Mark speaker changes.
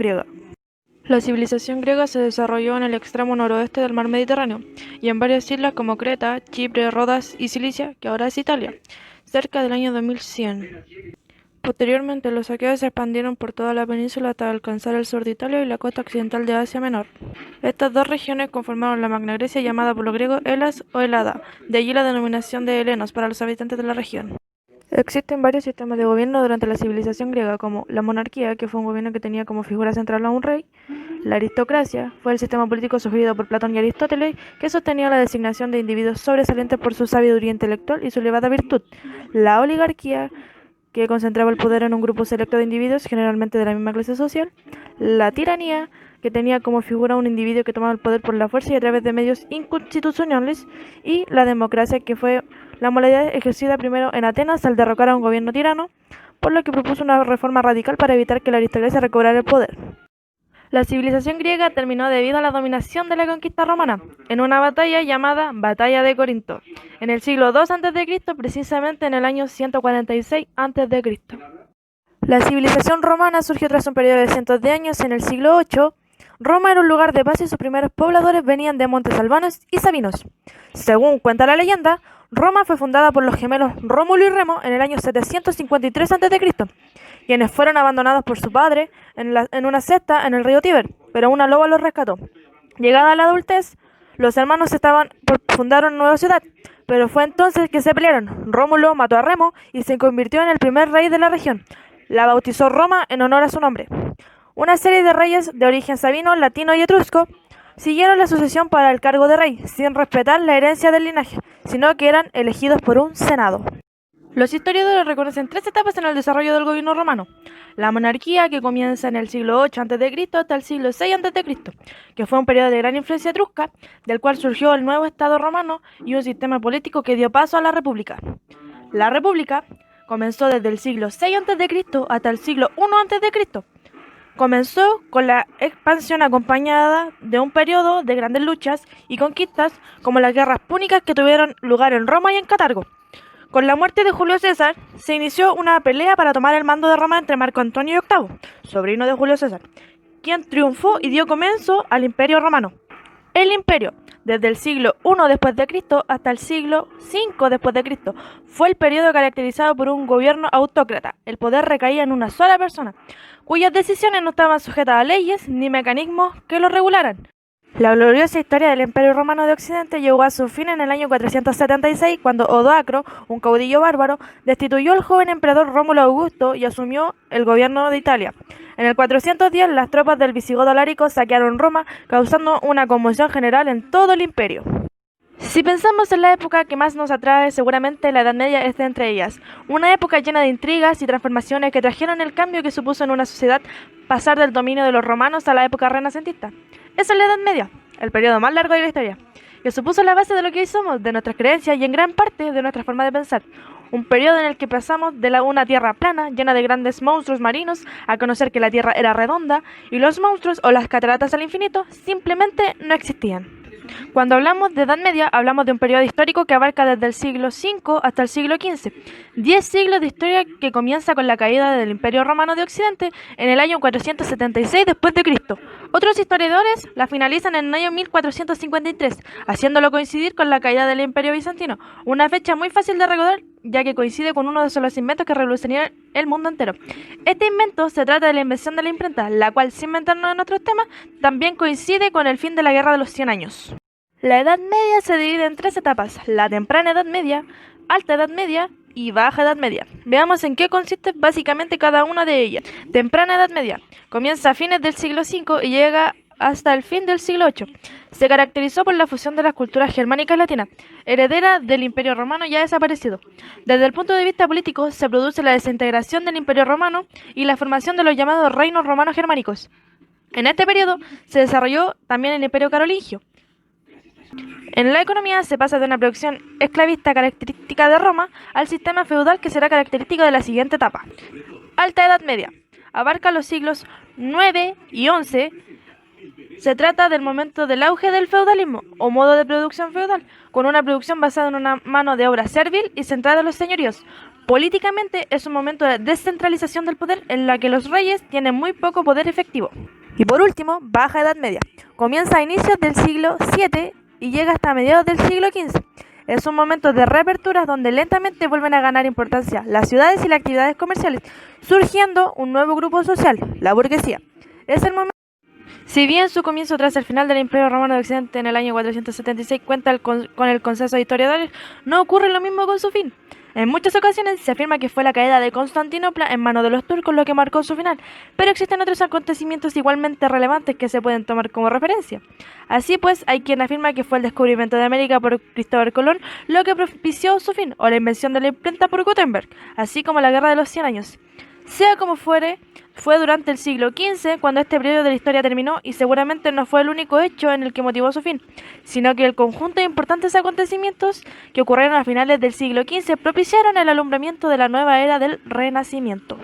Speaker 1: griega. La civilización griega se desarrolló en el extremo noroeste del mar Mediterráneo y en varias islas como Creta, Chipre, Rodas y Cilicia, que ahora es Italia, cerca del año 2100. Posteriormente, los aqueos se expandieron por toda la península hasta alcanzar el sur de Italia y la costa occidental de Asia Menor. Estas dos regiones conformaron la Magna Grecia, llamada por los griegos Elas o Helada, de allí la denominación de helenos para los habitantes de la región. Existen varios sistemas de gobierno durante la civilización griega, como la monarquía, que fue un gobierno que tenía como figura central a un rey; la aristocracia fue el sistema político sugerido por Platón y Aristóteles, que sostenía la designación de individuos sobresalientes por su sabiduría intelectual y su elevada virtud; la oligarquía, que concentraba el poder en un grupo selecto de individuos, generalmente de la misma clase social; la tiranía, que tenía como figura un individuo que tomaba el poder por la fuerza y a través de medios inconstitucionales; y la democracia, que fue la modalidad ejercida primero en Atenas al derrocar a un gobierno tirano, por lo que propuso una reforma radical para evitar que la aristocracia recobrara el poder. La civilización griega terminó debido a la dominación de la conquista romana, en una batalla llamada Batalla de Corinto, en el siglo II a.C., precisamente en el año 146 a.C. La civilización romana surgió tras un periodo de cientos de años en el siglo VIII. Roma era un lugar de paz y sus primeros pobladores venían de montes albanos y sabinos. Según cuenta la leyenda, Roma fue fundada por los gemelos Rómulo y Remo en el año 753 a.C., quienes fueron abandonados por su padre en una cesta en el río Tíber, pero una loba los rescató. Llegada la adultez, los hermanos estaban por fundar una nueva ciudad, pero fue entonces que se pelearon. Rómulo mató a Remo y se convirtió en el primer rey de la región. La bautizó Roma en honor a su nombre. Una serie de reyes de origen sabino, latino y etrusco siguieron la sucesión para el cargo de rey, sin respetar la herencia del linaje, sino que eran elegidos por un senado. Los historiadores reconocen tres etapas en el desarrollo del gobierno romano: la monarquía, que comienza en el siglo VIII a.C. hasta el siglo VI a.C., que fue un periodo de gran influencia etrusca, del cual surgió el nuevo Estado romano y un sistema político que dio paso a la república. La república comenzó desde el siglo VI a.C. hasta el siglo I a.C. Comenzó con la expansión acompañada de un periodo de grandes luchas y conquistas, como las guerras púnicas que tuvieron lugar en Roma y en Cartago. Con la muerte de Julio César, se inició una pelea para tomar el mando de Roma entre Marco Antonio y Octavio, sobrino de Julio César, quien triunfó y dio comienzo al Imperio Romano. El imperio, desde el siglo I después de Cristo hasta el siglo V después de Cristo, fue el periodo caracterizado por un gobierno autócrata. El poder recaía en una sola persona, cuyas decisiones no estaban sujetas a leyes ni mecanismos que lo regularan. La gloriosa historia del Imperio Romano de Occidente llegó a su fin en el año 476, cuando Odoacro, un caudillo bárbaro, destituyó al joven emperador Rómulo Augusto y asumió el gobierno de Italia. En el 410, las tropas del visigodo Alarico saquearon Roma, causando una conmoción general en todo el imperio. Si pensamos en la época que más nos atrae, seguramente la Edad Media es de entre ellas, una época llena de intrigas y transformaciones que trajeron el cambio que supuso en una sociedad pasar del dominio de los romanos a la época renacentista. Esa es la Edad Media, el periodo más largo de la historia, que supuso la base de lo que hoy somos, de nuestras creencias y en gran parte de nuestra forma de pensar. Un periodo en el que pasamos de una tierra plana, llena de grandes monstruos marinos, a conocer que la tierra era redonda y los monstruos o las cataratas al infinito simplemente no existían. Cuando hablamos de Edad Media, hablamos de un periodo histórico que abarca desde el siglo V hasta el siglo XV. 10 siglos de historia que comienza con la caída del Imperio Romano de Occidente en el año 476 después de Cristo. Otros historiadores la finalizan en el año 1453, haciéndolo coincidir con la caída del Imperio Bizantino, una fecha muy fácil de recordar, ya que coincide con uno de los inventos que revolucionaron el mundo entero. Este invento se trata de la invención de la imprenta, la cual, sin meternos en otros temas, también coincide con el fin de la Guerra de los 100 años. La Edad Media se divide en tres etapas: la temprana Edad Media, alta Edad Media y baja Edad Media. Veamos en qué consiste básicamente cada una de ellas. Temprana Edad Media comienza a fines del siglo V y llega hasta el fin del siglo VIII. Se caracterizó por la fusión de las culturas germánicas y latinas, heredera del Imperio Romano ya desaparecido. Desde el punto de vista político, se produce la desintegración del Imperio Romano y la formación de los llamados reinos romanos germánicos. En este periodo se desarrolló también el Imperio Carolingio. En la economía se pasa de una producción esclavista característica de Roma al sistema feudal, que será característico de la siguiente etapa. Alta Edad Media abarca los siglos IX y XI. Se trata del momento del auge del feudalismo o modo de producción feudal, con una producción basada en una mano de obra servil y centrada en los señoríos. Políticamente es un momento de descentralización del poder en la que los reyes tienen muy poco poder efectivo. Y por último, Baja Edad Media. Comienza a inicios del siglo VII y llega hasta mediados del siglo XV. Es un momento de reaperturas donde lentamente vuelven a ganar importancia las ciudades y las actividades comerciales, surgiendo un nuevo grupo social, la burguesía. Es el momento. Si bien su comienzo tras el final del Imperio Romano de Occidente en el año 476 cuenta con el consenso de historiadores, no ocurre lo mismo con su fin. En muchas ocasiones se afirma que fue la caída de Constantinopla en manos de los turcos lo que marcó su final, pero existen otros acontecimientos igualmente relevantes que se pueden tomar como referencia. Así pues, hay quien afirma que fue el descubrimiento de América por Cristóbal Colón lo que propició su fin, o la invención de la imprenta por Gutenberg, así como la Guerra de los 100 Años. Sea como fuere, fue durante el siglo XV cuando este periodo de la historia terminó y seguramente no fue el único hecho en el que motivó su fin, sino que el conjunto de importantes acontecimientos que ocurrieron a finales del siglo XV propiciaron el alumbramiento de la nueva era del Renacimiento.